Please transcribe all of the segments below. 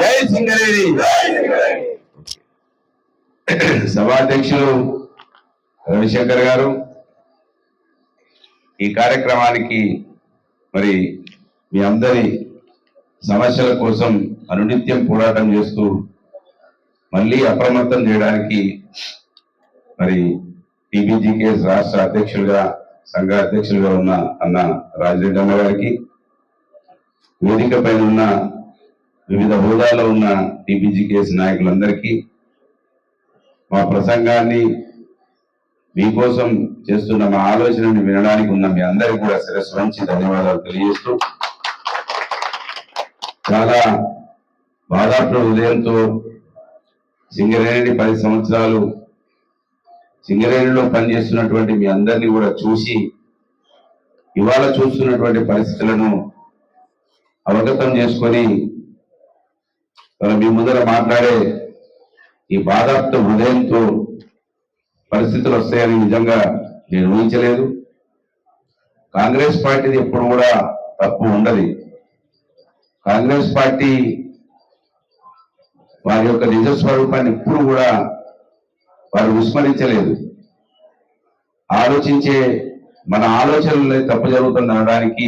జై సింగరేణి. సభాధ్యక్షులు రవిశంకర్ గారు ఈ కార్యక్రమానికి మరి మీ అందరి సమస్యల కోసం అనునిత్యం పోరాటం చేస్తూ మళ్ళీ అప్రమత్తం చేయడానికి మరి టీబీజీకేఎస్ రాష్ట్ర అధ్యక్షులుగా సంఘ అధ్యక్షులుగా ఉన్న అన్న రాజిరెడ్డి అన్న గారికి, వేదిక పైన ఉన్న వివిధ హోదాలో ఉన్న టీబీజీకేఎస్ నాయకులందరికీ, మా ప్రసంగాన్ని మీకోసం చేస్తున్న మా ఆలోచనని వినడానికి ఉన్న మీ అందరికీ కూడా శిరస్సు వంచి ధన్యవాదాలు తెలియజేస్తూ, చాలా బాధాప్ర హృదయంతో సింగరేణి 10 సంవత్సరాలు సింగరేణిలో పనిచేస్తున్నటువంటి మీ అందరినీ కూడా చూసి ఇవాళ చూస్తున్నటువంటి పరిస్థితులను అవగతం చేసుకొని మీ ముందర మాట్లాడే ఈ బాధాప్త హృదయంతో పరిస్థితులు వస్తాయని నిజంగా నేను ఊహించలేదు. కాంగ్రెస్ పార్టీది ఎప్పుడు కూడా తప్పు ఉండదు. కాంగ్రెస్ పార్టీ వారి యొక్క నిజ స్వరూపాన్ని ఇప్పుడు కూడా వారు విస్మరించలేదు. ఆలోచించే మన ఆలోచనలు తప్పు జరుగుతుంది అనడానికి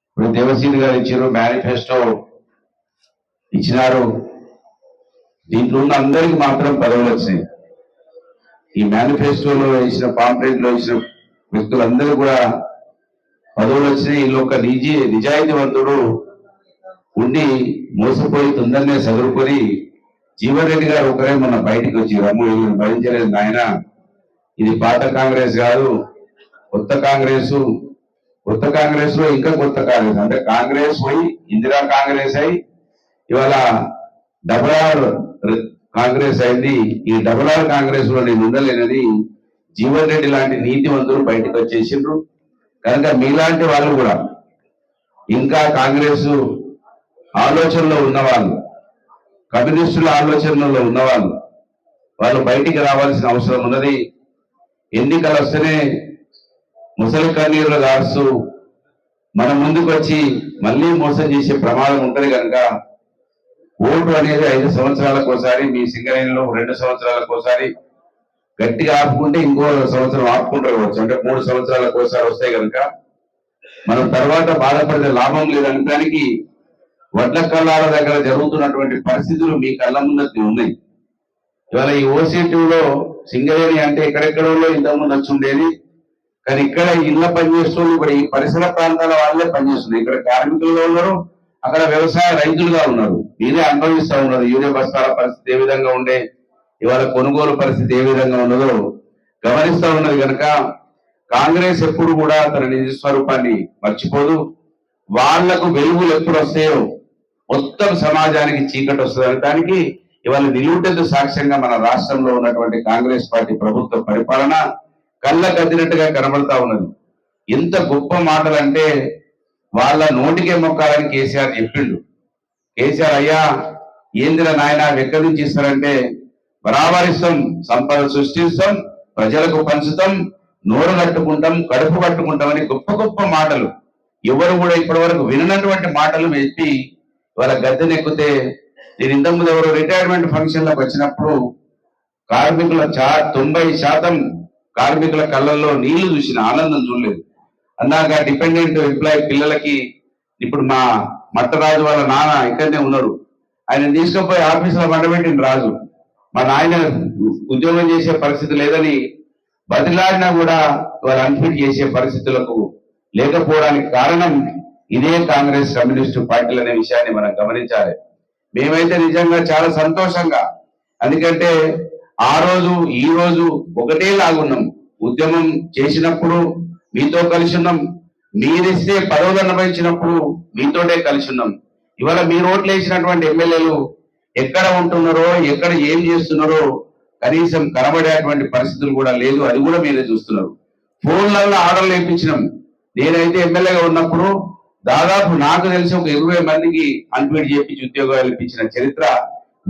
ఇప్పుడు దేవసీని గారు ఇచ్చారు, మేనిఫెస్టో ఇచ్చినారు. దీంట్లో ఉన్న అందరికీ మాత్రం పదవులు వచ్చినాయి. ఈ మేనిఫెస్టోలో వేసిన పాంప్లెట్లో వేసిన వ్యక్తులందరూ కూడా పదవులు వచ్చినాయి. వీళ్ళు ఒక నిజాయితీవంతుడు ఉండి మోసపోయి తొందరనే చదువుకొని జీవన్ రెడ్డి గారు ఒకరే మొన్న బయటికి వచ్చి రమ్ము వీళ్ళని భరించలేదు నాయన, ఇది పాత కాంగ్రెస్ కాదు కొత్త కాంగ్రెస్, కొత్త కాంగ్రెస్ లో ఇంకా కొత్త కాంగ్రెస్, అంటే కాంగ్రెస్ పోయి ఇందిరా కాంగ్రెస్ అయి ఇవాళ డబుల్ కాంగ్రెస్ అయింది. ఈ డబుల్ కాంగ్రెస్ లో నేను ఉండలేనని జీవన్ రెడ్డి లాంటి నీతివంతులు బయటకు వచ్చేసిండ్రు. కనుక మీలాంటి వాళ్ళు కూడా ఇంకా కాంగ్రెస్ ఆలోచనలో ఉన్నవాళ్ళు, కమ్యూనిస్టుల ఆలోచనలో ఉన్నవాళ్ళు వాళ్ళు బయటికి రావాల్సిన అవసరం ఉన్నది. ఎన్నికలు వస్తేనే ముసలి కన్నీరులు గారుస్తూ మన ముందుకు వచ్చి మళ్ళీ మోసం చేసే ప్రమాదం ఉంటుంది. కనుక ఓటు అనేది 5 సంవత్సరాలకు ఒకసారి, మీ సింగరేణిలో 2 సంవత్సరాలకు ఒకసారి గట్టిగా ఆపుకుంటే ఇంకో సంవత్సరం ఆపుకుంటారు కావచ్చు, అంటే 3 సంవత్సరాలకు ఒకసారి వస్తాయి. కనుక మనం తర్వాత బాధపడితే లాభం లేదనడానికి వడ్ల కళ్ళాల దగ్గర జరుగుతున్నటువంటి పరిస్థితులు మీ కళ్ళ ముందరికి ఉన్నాయి. ఇవాళ ఈ ఓసీటీలో సింగరేణి అంటే ఎక్కడెక్కడో ఇంతకుముందు వచ్చి ఉండేది, కానీ ఇక్కడ ఇళ్ళ పనిచేస్తున్నారు. ఇప్పుడు ఈ పరిసర ప్రాంతాల వాళ్ళే పనిచేస్తున్నారు. ఇక్కడ కార్మికులుగా ఉన్నారు, అక్కడ వ్యవసాయ రైతులుగా ఉన్నారు. మీరే అనుభవిస్తూ ఉన్నారు యూరియా బస్తాల పరిస్థితి ఏ విధంగా ఉండే, ఇవాళ కొనుగోలు పరిస్థితి ఏ విధంగా ఉన్నదో గమనిస్తూ ఉన్నది. కనుక కాంగ్రెస్ ఎప్పుడు కూడా తన నిజ స్వరూపాన్ని మర్చిపోదు. వాళ్లకు వెలుగులు ఎప్పుడు వస్తాయో మొత్తం సమాజానికి చీకటి వస్తుంది అనడానికి ఇవాళ నిలువుటెద్దు సాక్ష్యంగా మన రాష్ట్రంలో ఉన్నటువంటి కాంగ్రెస్ పార్టీ ప్రభుత్వ పరిపాలన కళ్ళ కద్దినట్టుగా కనబడతా ఉన్నది. ఎంత గొప్ప మాటలు అంటే వాళ్ళ నోటికే మొక్కాలని కేసీఆర్ చెప్పిండు. కేసీఆర్ అయ్యా ఏందిరా నాయన ఎక్కడి నుంచి ఇస్తారంటే బరాబరిస్తాం, సంపద సృష్టిస్తాం, ప్రజలకు పంచుతాం, నోరు కట్టుకుంటాం, కడుపు కట్టుకుంటామని గొప్ప గొప్ప మాటలు ఎవరు కూడా ఇప్పటి వరకు విననటువంటి మాటలు చెప్పి వాళ్ళ గద్దెనెక్కితే, నేను ఇంతకుముందు ఎవరు రిటైర్మెంట్ ఫంక్షన్లకు వచ్చినప్పుడు కార్మికుల 90% కార్మికుల కళ్ళల్లో నీళ్లు చూసిన ఆనందం చూడలేదు. అన్నాక డిపెండెంట్ ఎంప్లాయీ పిల్లలకి ఇప్పుడు మా మట్టరాజు వాళ్ళ నాన్న ఇక్కడనే ఉన్నారు, ఆయన తీసుకుపోయి ఆఫీసులో మండబెట్టిన రాజు, మా నాయన ఉద్యోగం చేసే పరిస్థితి లేదని బతిలాడినా కూడా వాళ్ళు అన్ఫిట్ చేసే పరిస్థితులకు లేకపోవడానికి కారణం ఇదే కాంగ్రెస్ కమ్యూనిస్టు పార్టీలు అనే విషయాన్ని మనం గమనించాలి. మేమైతే నిజంగా చాలా సంతోషంగా, ఎందుకంటే ఆ రోజు ఈ రోజు ఒకటే లాగున్నాం. ఉద్యమం చేసినప్పుడు మీతో కలిసి ఉన్నాం, మీరిస్తే పదవులు అనుభవించినప్పుడు మీతోటే కలిసి ఉన్నాం. ఇవాళ మీరు ఓట్లు వేసినటువంటి ఎమ్మెల్యేలు ఎక్కడ ఉంటున్నారో, ఎక్కడ ఏం చేస్తున్నారో కనీసం కనబడేటువంటి పరిస్థితులు కూడా లేదు. అది కూడా మీరే చూస్తున్నారు. ఫోన్లలో ఆర్డర్లు వేయించినాం. నేనైతే ఎమ్మెల్యేగా ఉన్నప్పుడు దాదాపు నాకు తెలిసి ఒక 20 మందికి అన్ఫిట్ చేయించి ఉద్యోగాలు ఇప్పించిన చరిత్ర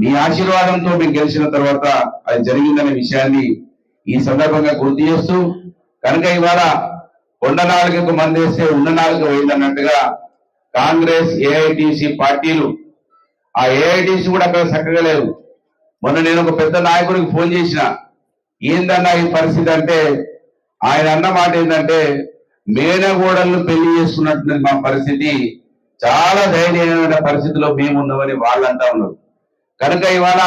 మీ ఆశీర్వాదంతో మీకు గెలిచిన తర్వాత అది జరిగిందనే విషయాన్ని ఈ సందర్భంగా గుర్తు చేస్తూ, కనుక ఇవాళ కొండ నాలుగకు మందేస్తే ఉన్న నాలుగు వేయిందన్నట్టుగా కాంగ్రెస్ ఏఐటిసి పార్టీలు ఆ ఏఐటీసీ కూడా అక్కడ చక్కగా లేవు. మొన్న నేను ఒక పెద్ద నాయకుడికి ఫోన్ చేసిన, ఏందన్నా ఈ పరిస్థితి అంటే ఆయన అన్న మాట ఏంటంటే, మేనగోడలను పెళ్లి చేసుకున్నట్టు మా పరిస్థితి, చాలా దయనీయమైన పరిస్థితిలో మేము ఉన్నామని వాళ్ళు అంటా ఉన్నారు. కనుక ఇవాళ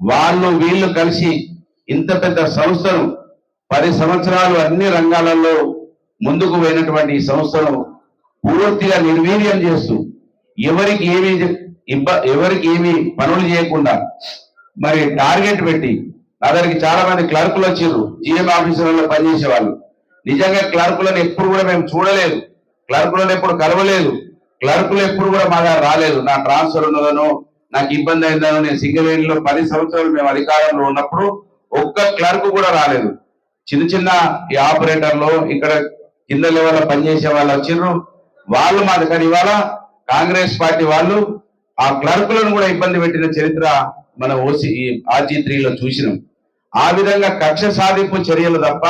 వాళ్ళు వీళ్ళు కలిసి ఇంత పెద్ద సంస్థను 10 సంవత్సరాలు అన్ని రంగాలలో ముందుకు పోయినటువంటి ఈ సంస్థను పూర్తిగా నిర్వీర్యం చేస్తూ ఎవరికి ఏమి పనులు చేయకుండా మరి టార్గెట్ పెట్టి, నా దగ్గరికి చాలా మంది క్లర్కులు వచ్చారు, జిఎం ఆఫీసర్లలో పనిచేసే వాళ్ళు. నిజంగా క్లర్కులను ఎప్పుడు కూడా మేము చూడలేదు, క్లర్కులను ఎప్పుడు కలవలేదు, క్లర్కులు ఎప్పుడు కూడా మా దగ్గర రాలేదు. నా ట్రాన్స్ఫర్ ఉన్నదనో నాకు ఇబ్బంది అయిందనో, నేను సింగరేణిలో 10 సంవత్సరాలు మేము అధికారంలో ఉన్నప్పుడు ఒక్క క్లర్క్ కూడా రాలేదు. చిన్న చిన్న ఈ ఆపరేటర్లు ఇక్కడ కింద లెవెల్లో పనిచేసే వాళ్ళు వచ్చిర్రు, వాళ్ళు మా దగ్గర. ఇవాళ కాంగ్రెస్ పార్టీ వాళ్ళు ఆ క్లర్కులను కూడా ఇబ్బంది పెట్టిన చరిత్ర మన RG3లో చూసినాం. ఆ విధంగా కక్ష సాధింపు చర్యలు తప్ప,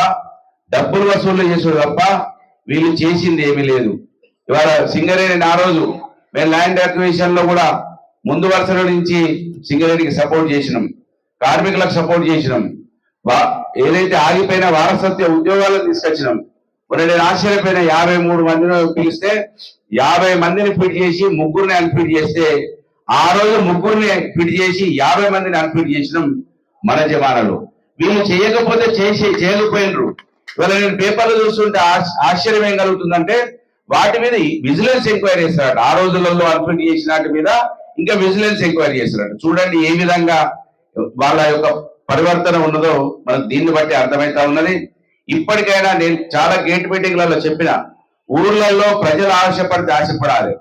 డబ్బులు వసూలు చేసుడు తప్ప వీళ్ళు చేసింది ఏమీ లేదు. ఇవాళ సింగరేణిని ఆ రోజు మేము ల్యాండ్ అక్విజిషన్ లో కూడా ముందు వరుసల నుంచి సింగరేణికి సపోర్ట్ చేసినాం, కార్మికులకు సపోర్ట్ చేసినాం, ఏదైతే ఆగిపోయిన వారసత్వ ఉద్యోగాలను తీసుకొచ్చినాం. మరి నేను ఆశ్చర్యపోయిన 53 మందిని పిలిస్తే 50 మందిని ఫిట్ చేసి ముగ్గురిని అన్ఫిట్ చేస్తే, ఆ రోజు ముగ్గురిని ఫిట్ చేసి 50 మందిని అన్ఫిట్ చేసినాం మన జమానాలో. వీళ్ళు చేయకపోతే చేయకపోయినరు. ఇవాళ నేను పేపర్లు చూస్తుంటే ఆశ్చర్యం ఏం కలుగుతుందంటే, వాటి మీద విజిలెన్స్ ఎంక్వైరీ చేస్తారట. ఆ రోజులలో అన్ఫిట్ చేసిన వాటి మీద ఇంకా విజిలెన్స్ ఎంక్వైరీ చేస్తారట. చూడండి ఏ విధంగా వాళ్ళ యొక్క పరివర్తన ఉన్నదో మనకు దీన్ని బట్టి అర్థమైతా ఉన్నది. ఇప్పటికైనా నేను చాలా గేట్ మీటింగ్లలో చెప్పిన, ఊర్లలో ప్రజలు ఆశపడితే ఆశపడాలి,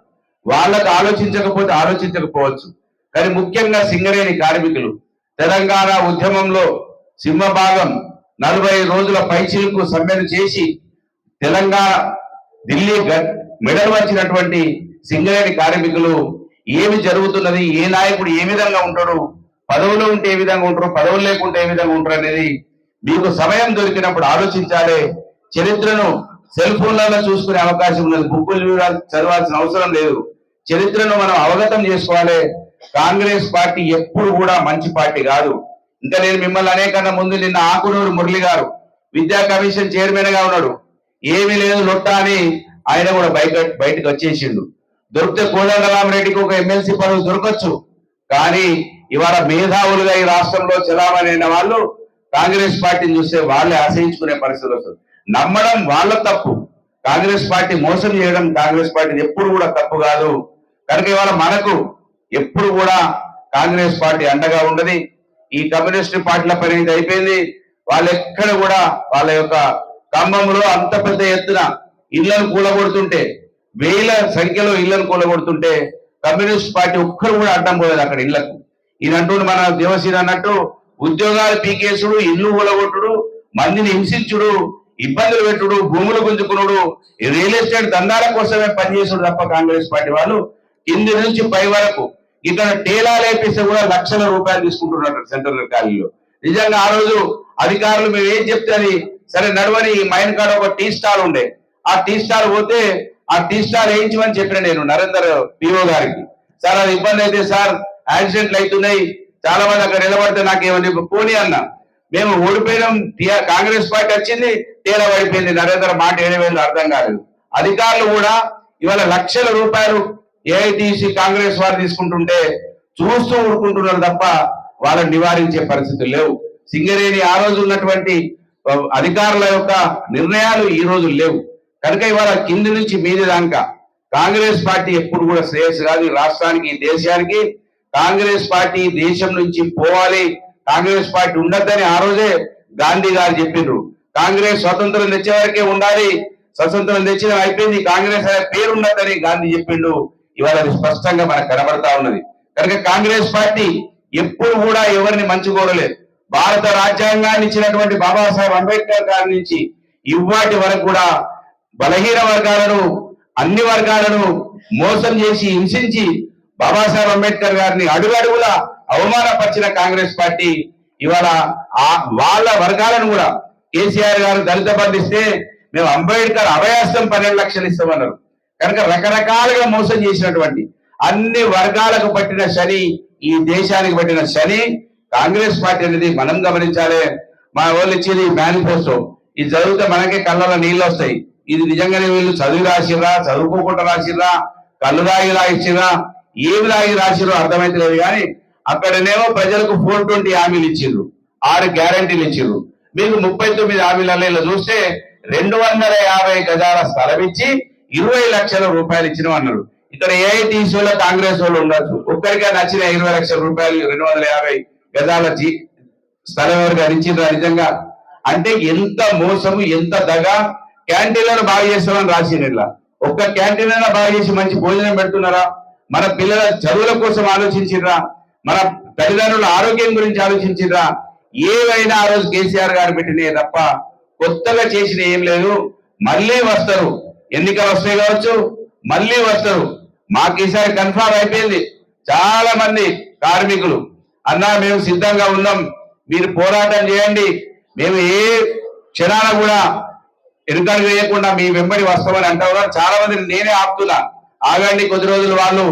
వాళ్ళకు ఆలోచించకపోతే ఆలోచించకపోవచ్చు. కానీ ముఖ్యంగా సింగరేణి కార్మికులు తెలంగాణ ఉద్యమంలో సింహభాగం 40 రోజుల పైచిలకు సమ్మెను చేసి తెలంగాణ ఢిల్లీ మెడల్ వచ్చినటువంటి సింగరేణి కార్మికులు ఏమి జరుగుతున్నది, ఏ నాయకుడు ఏ విధంగా ఉంటాడు, పదవులు ఉంటే ఏ విధంగా ఉంటారు, పదవులు లేకుంటే ఏ విధంగా ఉంటారు అనేది మీకు సమయం దొరికినప్పుడు ఆలోచించాలి. చరిత్రను సెల్ ఫోన్లలో చూసుకునే అవకాశం ఉన్నది, బుక్కులు చదవాల్సిన అవసరం లేదు. చరిత్రను మనం అవగతం చేసుకోవాలి. కాంగ్రెస్ పార్టీ ఎప్పుడు కూడా మంచి పార్టీ కాదు. ఇంకా నేను మిమ్మల్ని అనేకన్నా ముందు నిన్న ఆకునూరు మురళి గారు విద్యా కమిషన్ చైర్మన్ గా ఉన్నాడు, ఏమీ లేదు లొట్ట అని ఆయన కూడా బయటకు వచ్చేసిండు. దొరికితే కోదండరామరెడ్డికి ఒక ఎమ్మెల్సీ పదవి దొరకచ్చు, కానీ ఇవాళ మేధావులుగా ఈ రాష్ట్రంలో చలామణి అయిన వాళ్ళు కాంగ్రెస్ పార్టీని చూస్తే వాళ్ళే ఆశ్రయించుకునే పరిస్థితి వస్తుంది. నమ్మడం వాళ్ళ తప్పు, కాంగ్రెస్ పార్టీ మోసం చేయడం కాంగ్రెస్ పార్టీ ఎప్పుడు కూడా తప్పు కాదు. కనుక ఇవాళ మనకు ఎప్పుడు కూడా కాంగ్రెస్ పార్టీ అండగా ఉండదు. ఈ కమ్యూనిస్ట్ పార్టీల పని అయిపోయింది. వాళ్ళు ఎక్కడ కూడా వాళ్ళ యొక్క ఖమ్మంలో అంత పెద్ద ఎత్తున ఇళ్లను కూలగొడుతుంటే, వేల సంఖ్యలో ఇళ్లను కూలగొడుతుంటే కమ్యూనిస్ట్ పార్టీ ఒక్కరు కూడా అడ్డం పోలేదు అక్కడ ఇళ్లకు. ఈయనంటూ మన దేవసీన అన్నట్టు ఉద్యోగాలు పీకేసుడు, ఇల్లు కూలగొట్టుడు, మందిని హింసించుడు, ఇబ్బందులు పెట్టుడు, భూములు గుంజుకునుడు, రియల్ ఎస్టేట్ దందాల కోసమే పనిచేసుడు తప్ప కాంగ్రెస్ పార్టీ వాళ్ళు కింది నుంచి పై వరకు ఇక్కడ టేలా లేపిస్తే కూడా లక్షల రూపాయలు తీసుకుంటున్నారు సెంట్రల్ కాలేజీలో. నిజంగా ఆ రోజు అధికారులు మేము ఏం చెప్తే అది సరే నడవని మైన్ కాడ ఒక టీ స్టాల్ ఉండే, ఆ టీ స్టాల్ పోతే ఆ టీ స్టాల్ వేయించమని చెప్పిన నేను నరేందర్ పిఓ గారికి. సార్ అది ఇబ్బంది అయితే సార్ యాక్సిడెంట్లు అవుతున్నాయి, చాలా మంది అక్కడ నిలబడితే నాకేమని పోనీ అన్న. మేము ఓడిపోయినాం, కాంగ్రెస్ పార్టీ వచ్చింది, తీరా పడిపోయింది. నరేంద్ర మాట ఏడవేందో అర్థం కాలేదు. అధికారులు కూడా ఇవాళ లక్షల రూపాయలు ఏఐటీసీ కాంగ్రెస్ వారు తీసుకుంటుంటే చూస్తూ ఊరుకుంటున్నారు తప్ప వాళ్ళని నివారించే పరిస్థితులు లేవు. సింగరేణి ఆ రోజు ఉన్నటువంటి అధికారుల యొక్క నిర్ణయాలు ఈ రోజు లేవు. కనుక ఇవాళ కింది నుంచి మీది దాకా కాంగ్రెస్ పార్టీ ఎప్పుడు కూడా శ్రేయస్సు కాదు ఈ రాష్ట్రానికి, ఈ దేశానికి. కాంగ్రెస్ పార్టీ దేశం నుంచి పోవాలి, కాంగ్రెస్ పార్టీ ఉండద్దని ఆ రోజే గాంధీ గారు చెప్పిండ్రు. కాంగ్రెస్ స్వతంత్రం తెచ్చే వరకే ఉండాలి, స్వతంత్రం తెచ్చిన అయిపోయింది, కాంగ్రెస్ అనే పేరు ఉండద్దని గాంధీ చెప్పిండు. ఇవాళ అది స్పష్టంగా మనకు కనబడతా ఉన్నది. కనుక కాంగ్రెస్ పార్టీ ఎప్పుడు కూడా ఎవరిని మంచి కోరలేదు. భారత రాజ్యాంగాన్ని ఇచ్చినటువంటి బాబాసాహెబ్ అంబేద్కర్ గారి నుంచి ఇవాటి వరకు కూడా బలహీన వర్గాలను, అన్ని వర్గాలను మోసం చేసి హింసించి బాబాసాహెబ్ అంబేద్కర్ గారిని అడుగడుగులా అవమానపరిచిన కాంగ్రెస్ పార్టీ ఇవాళ వాళ్ళ వర్గాలను కూడా కేసీఆర్ గారు దళిత బంధు ఇస్తే మేము అంబేద్కర్ అభయాస్తం 12 లక్షలు ఇస్తామన్నారు. కనుక రకరకాలుగా మోసం చేసినటువంటి అన్ని వర్గాలకు పట్టిన శని, ఈ దేశానికి పట్టిన శని కాంగ్రెస్ పార్టీ అనేది మనం గమనించాలి. మా వాళ్ళు ఇచ్చేది మేనిఫెస్టో, ఇది చదివితే మనకే కళ్ళలో నీళ్ళు వస్తాయి. ఇది నిజంగానే వీళ్ళు చదివి రాసిర్రా, చదువుకోకుండా రాసిర్రా, కళ్ళు రాగి రాసిర్రా, ఏమి రాగి రాసిర్రో అర్థమైతే లేదు. కానీ అక్కడనేమో ప్రజలకు 420 హామీలు ఇచ్చిండ్రు, 6 గ్యారంటీలు ఇచ్చిండ్రు. మీకు 39 హామీలలో ఇలా చూస్తే 250 గజాల స్థలం ఇచ్చి 20 లక్షల రూపాయలు ఇచ్చినాం అన్నారు. ఇక్కడ ఏఐటీసీలో కాంగ్రెస్ వాళ్ళు ఉండొచ్చు, ఒక్కరిగా నచ్చిన 20 లక్షల రూపాయలు 250 గజాల స్థలం ఎవరికి ఇచ్చిండ్రా నిజంగా? అంటే ఎంత మోసము, ఎంత దగా. క్యాంటీన్లను బాగా చేస్తామని రాసిండ్రు. ఇలా ఒక్క క్యాంటీన్ అయినా బాగా చేసి మంచి భోజనం పెడుతున్నారా? మన పిల్లల చదువుల కోసం ఆలోచించిర్రా? మన తల్లిదండ్రుల ఆరోగ్యం గురించి ఆలోచించిర్రా? ఏవైనా ఆ రోజు కేసీఆర్ గారు పెట్టినే తప్ప కొత్తగా చేసిన ఏం లేదు. మళ్ళీ వస్తారు, ఎన్నికలు వస్తాయి కావచ్చు, మళ్ళీ వస్తారు. మాకు ఈసారి కన్ఫర్మ్ అయిపోయింది. చాలా మంది కార్మికులు అన్నా మేము సిద్ధంగా ఉన్నాం, మీరు పోరాటం చేయండి, మేము ఏ క్షణాన కూడా ఎన్నికలు వేయకుండా మీ వెంబడి వస్తామని అంటారు. చాలా మంది నేనే ఆపుతున్నా, ఆగండి కొద్ది రోజులు, వాళ్ళు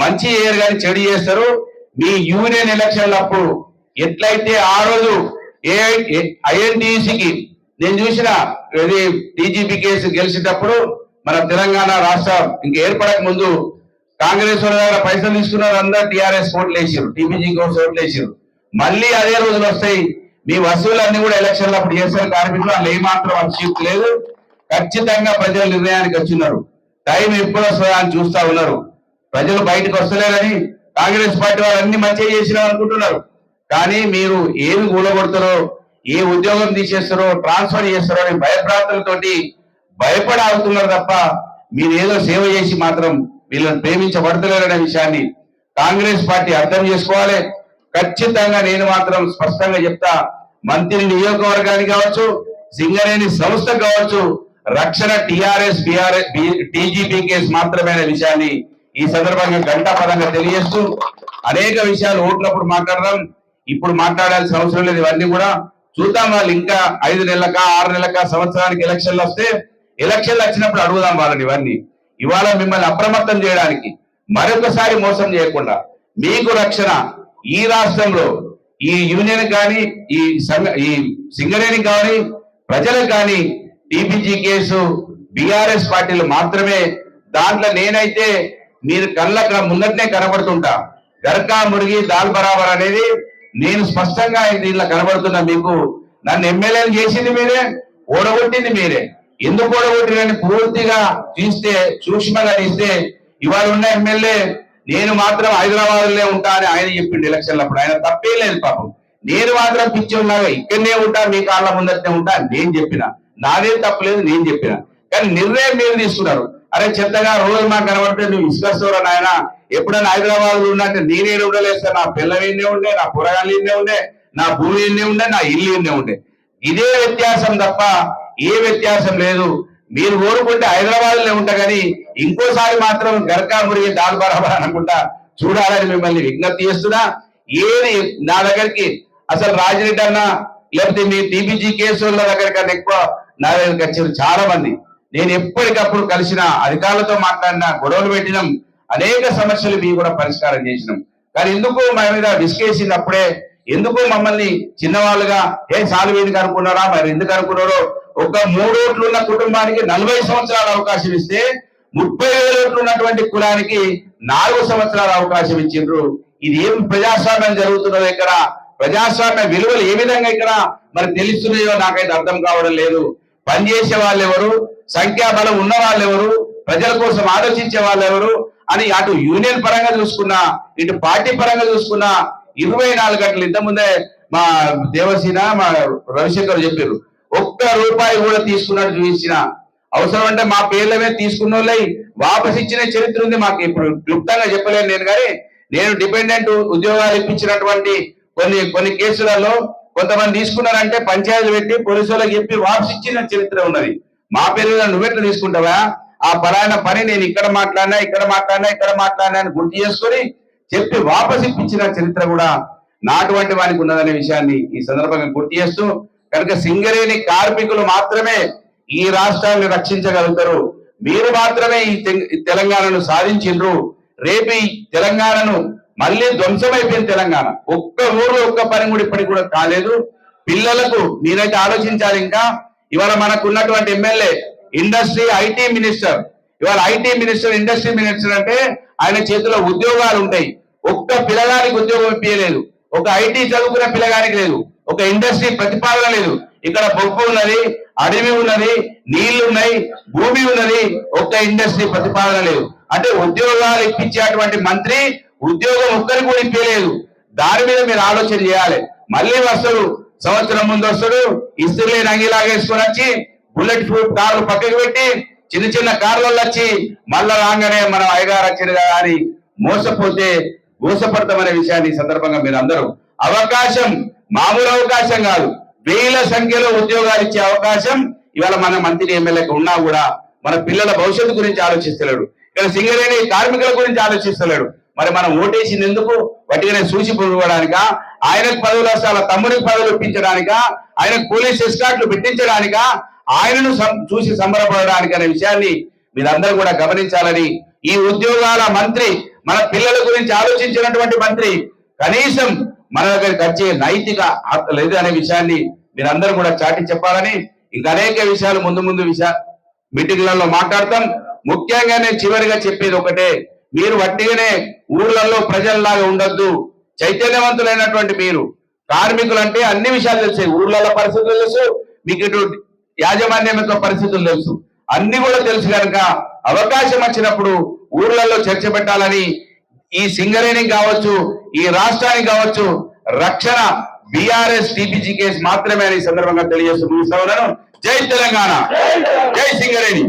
మంచి చేయరు కానీ చెడు చేస్తారు. మీ యూనియన్ ఎలక్షన్ల అప్పుడు ఎట్లయితే ఆ రోజు ఐఎన్టీసీకి నేను చూసిన టీజీపీ కేసు గెలిచేటప్పుడు మన తెలంగాణ రాష్ట్రం ఇంకా ఏర్పడక ముందు కాంగ్రెస్ వాళ్ళ దగ్గర పైసలు తీసుకున్నారు, అందరూ టీఆర్ఎస్ ఓట్లు వేసారు, టీపీజీ కోసం ఓట్లు వేసారు. మళ్ళీ అదే రోజులు వస్తాయి. మీ వసూలన్నీ కూడా ఎలక్షన్లు అప్పుడు చేస్తారు కార్మికులు, వాళ్ళు ఏమాత్రం అభిషేక్ లేదు. ఖచ్చితంగా ప్రజల నిర్ణయానికి వచ్చినారు. టైం ఎప్పుడు వస్తుందా అని చూస్తా ఉన్నారు. ప్రజలు బయటకు వస్తలేరని కాంగ్రెస్ పార్టీ వాళ్ళు అన్ని మంచిగా చేసినారు అనుకుంటున్నారు. కానీ మీరు ఏమి కూలగొడతారో, ఏ ఉద్యోగం తీసేస్తారో, ట్రాన్స్ఫర్ చేస్తారో అని భయప్రాంతాలతోటి భయపడి ఆగుతున్నారు తప్ప మీరు ఏదో సేవ చేసి మాత్రం వీళ్ళని ప్రేమించబడతలేరనే విషయాన్ని కాంగ్రెస్ పార్టీ అర్థం చేసుకోవాలి. ఖచ్చితంగా నేను మాత్రం స్పష్టంగా చెప్తా, మంత్రి నియోజకవర్గానికి కావచ్చు, సింగరేణి సంస్థ కావచ్చు, రక్షణ టీఆర్ఎస్ టీజీపీ కేసు మాత్రమే అనే విషయాన్ని ఈ సందర్భంగా ఘంటాపరంగా తెలియజేస్తూ, అనేక విషయాలు ఓట్లప్పుడు మాట్లాడడం, ఇప్పుడు మాట్లాడాల్సిన అవసరం లేదు. ఇవన్నీ కూడా చూద్దాం. వాళ్ళు ఇంకా 5 నెలలకా 6 నెలలకా సంవత్సరానికి ఎలక్షన్లు వస్తే ఎలక్షన్లు వచ్చినప్పుడు అడుగుదాం వాళ్ళని. ఇవన్నీ ఇవాళ మిమ్మల్ని అప్రమత్తం చేయడానికి, మరొకసారి మోసం చేయకుండా మీకు రక్షణ ఈ రాష్ట్రంలో ఈ యూనియన్ కానీ ఈ సింగరేణి కానీ ప్రజలకు కానీ టీపీజీ కేసు బీఆర్ఎస్ పార్టీలు మాత్రమే. దాంట్లో నేనైతే మీరు కళ్ళ ముందటనే కనబడుతుంటా. గర్కా మురిగి దాల్ బరాబర్ అనేది నేను స్పష్టంగా దీనిలో కనబడుతున్నా. మీకు నన్ను ఎమ్మెల్యేలు చేసింది మీరే, ఓడగొట్టింది మీరే. ఎందుకు ఓడగొట్టిరని పూర్తిగా తీస్తే, సూక్ష్మంగా తీస్తే ఇవాళ ఉన్న ఎమ్మెల్యే నేను మాత్రం హైదరాబాద్ లో ఉంటా అని ఆయన చెప్పిండు ఎలక్షన్లు అప్పుడు. ఆయన తప్పే లేదు పాపం. నేను మాత్రం పిచ్చి ఉన్నాగా ఇక్కడనే ఉంటా, మీ కాళ్ళ ముందరనే ఉంటా నేను చెప్పిన, నాదేం తప్పలేదు, నేను చెప్పిన. కానీ నిర్ణయం మీరు తీసుకున్నారు. అరే చెత్తగా రోజు మాకు కనబడితే నువ్వు ఇసుకొస్తావురా నాయన, ఎప్పుడైనా హైదరాబాద్ లో ఉన్నట్టు నేనే ఉండలేస్తా, నా పిల్లలు ఎన్నే ఉండే, నా పురగాళ్ళు ఎన్నే ఉండే, నా భూమి ఎన్నే ఉండే, నా ఇల్లు ఎన్నే ఉండే. ఇదే వ్యత్యాసం తప్ప ఏ వ్యత్యాసం లేదు. మీరు కోరుకుంటే హైదరాబాద్ లో ఉంటా కానీ ఇంకోసారి మాత్రం గర్కా మురిగి దాల్ బరాబర్ అనుకుంటా చూడాలని మిమ్మల్ని విజ్ఞప్తి చేస్తున్నా. ఏది నా దగ్గరికి అసలు రాజరెడ్డి అన్న లేకపోతే మీ టీపీజీ కేసుల దగ్గర ఎక్కువ నా దగ్గరికి వచ్చారు చాలా మంది. నేను ఎప్పటికప్పుడు కలిసిన అధికారులతో మాట్లాడినా, గొడవలు పెట్టినాం, అనేక సమస్యలు మీ కూడా పరిష్కారం చేసినాం. కానీ ఎందుకు మా మీద విసిగేసినప్పుడే ఎందుకు మమ్మల్ని చిన్నవాళ్ళుగా సాలు ఎందుకు అనుకున్నారా, మరి ఎందుకు అనుకున్నారో. ఒక 3 ఓట్లు ఉన్న కుటుంబానికి 40 సంవత్సరాల అవకాశం ఇస్తే 30,000 ఓట్లు ఉన్నటువంటి కులానికి 4 సంవత్సరాల అవకాశం ఇచ్చిండ్రు. ఇది ఏం ప్రజాస్వామ్యం జరుగుతున్నదో ఇక్కడ, ప్రజాస్వామ్య విలువలు ఏ విధంగా ఇక్కడ మరి తెలుస్తున్నాయో నాకైతే అర్థం కావడం లేదు. పనిచేసే వాళ్ళు ఎవరు, సంఖ్యాబలం ఉన్న వాళ్ళు ఎవరు, ప్రజల కోసం ఆలోచించే వాళ్ళు ఎవరు అని అటు యూనియన్ పరంగా చూసుకున్నా, ఇటు పార్టీ పరంగా చూసుకున్నా 24 గంటలు ఇంతకుముందే మా దేవసేన మా రవిశంకర్ చెప్పారు, ₹1 కూడా తీసుకున్నట్టు చూపించిన. అవసరం అంటే మా పేర్లమే తీసుకున్న వాళ్ళై వాపస్ ఇచ్చిన చరిత్ర ఉంది మాకు. ఇప్పుడు క్లుప్తంగా చెప్పలేను నేను, కానీ నేను డిపెండెంట్ ఉద్యోగాలు ఇప్పించినటువంటి కొన్ని కేసులలో కొంతమంది తీసుకున్నారంటే పంచాయతీలు పెట్టి పోలీసు వాళ్ళకి చెప్పి వాపస్ ఇచ్చిన చరిత్ర ఉన్నది. మా పేరు నువ్వెట్లా తీసుకుంటావా, ఆ పలానా పని నేను ఇక్కడ మాట్లాడినా అని గుర్తు చేసుకొని చెప్పి వాపస్ ఇప్పించిన చరిత్ర కూడా నాటువంటి వానికి ఉన్నదనే విషయాన్ని ఈ సందర్భంగా గుర్తు చేస్తూ, కనుక సింగరేణి కార్మికులు మాత్రమే ఈ రాష్ట్రాన్ని రక్షించగలుగుతారు. మీరు మాత్రమే ఈ తెలంగాణను సాధించిండ్రు. రేపు ఈ తెలంగాణను మళ్ళీ ధ్వంసమైపోయింది తెలంగాణ. ఒక్క ఊర్లో ఒక్క పని కూడా ఇప్పటికి కూడా కాలేదు. పిల్లలకు నేనైతే ఆలోచించాలి. ఇంకా ఇవాళ మనకు ఉన్నటువంటి ఎమ్మెల్యే ఇండస్ట్రీ ఐటీ మినిస్టర్, ఇవాళ ఐటీ మినిస్టర్ ఇండస్ట్రీ మినిస్టర్ అంటే ఆయన చేతిలో ఉద్యోగాలు ఉంటాయి. ఒక్క పిల్లగానికి ఉద్యోగం ఇప్పించలేదు, ఒక ఐటీ చదువుకున్న పిల్లగానికి లేదు, ఒక ఇండస్ట్రీ ప్రతిపాదన లేదు. ఇక్కడ బొగ్గు ఉన్నది, అడవి ఉన్నది, నీళ్లు ఉన్నాయి, భూమి ఉన్నది, ఒక్క ఇండస్ట్రీ ప్రతిపాదన లేదు. అంటే ఉద్యోగాలు ఇప్పించేటువంటి మంత్రి ఉద్యోగం ఒక్కరికి కూడా ఇప్పలేదు. దాని మీద మీరు ఆలోచన చేయాలి. మళ్ళీ వస్తాడు, సంవత్సరం ముందు వస్తాడు, ఇస్త్రీ లేని అంగిలాగేసుకొని వచ్చి బుల్లెట్ ప్రూఫ్ కార్లు పక్కకు పెట్టి చిన్న చిన్న కార్లలో వచ్చి మళ్ళా రాగానే మనం అయ్యగారు వచ్చింది కదా అని మోసపడతామనే విషయాన్ని ఈ సందర్భంగా మీరు అందరూ అవకాశం మామూలు అవకాశం కాదు, వేల సంఖ్యలో ఉద్యోగాలు ఇచ్చే అవకాశం ఇవాళ మన మంత్రి ఎమ్మెల్యేకి ఉన్నా కూడా మన పిల్లల భవిష్యత్తు గురించి ఆలోచిస్తలేడు. ఇక్కడ సింగరేణి కార్మికుల గురించి ఆలోచిస్తలేడు. మరి మనం ఓటేసింది ఎందుకు? వాటిగానే చూసి పొందడానిక, ఆయనకు పదవులు వస్తే వాళ్ళ తమ్ముడికి పదవులు ఇప్పించడానిక, ఆయనకు పోలీస్ ఎస్కార్ట్లు పెట్టించడానిక, ఆయనను చూసి సంబరపడడానికి అనే విషయాన్ని మీరందరూ కూడా గమనించాలని, ఈ ఉద్యోగాల మంత్రి మన పిల్లల గురించి ఆలోచించినటువంటి మంత్రి కనీసం మన దగ్గరికి వచ్చే నైతిక లేదు అనే విషయాన్ని మీరందరూ కూడా చాటి చెప్పాలని, ఇంకా అనేక విషయాలు ముందు మీటింగ్లలో మాట్లాడతాం. ముఖ్యంగా నేను చివరిగా చెప్పేది ఒకటే, మీరు వట్టిగానే ఊర్లలో ప్రజల్లాగా ఉండొద్దు. చైతన్యవంతులైనటువంటి మీరు కార్మికులు అంటే అన్ని విషయాలు తెలుసు, ఊర్లలో పరిస్థితులు తెలుసు, మీకు ఇటు యాజమాన్యం యొక్క పరిస్థితులు తెలుసు, అన్ని కూడా తెలుసు. కనుక అవకాశం వచ్చినప్పుడు ఊర్లలో చర్చ పెట్టాలని, ఈ సింగరేణి కావచ్చు, ఈ రాష్ట్రానికి కావచ్చు రక్షణ బీఆర్ఎస్ టీపీజీ కేసు మాత్రమే అని సందర్భంగా తెలియజేస్తూ ముగిస్తా ఉన్నాను. జై తెలంగాణ, జై సింగరేణి.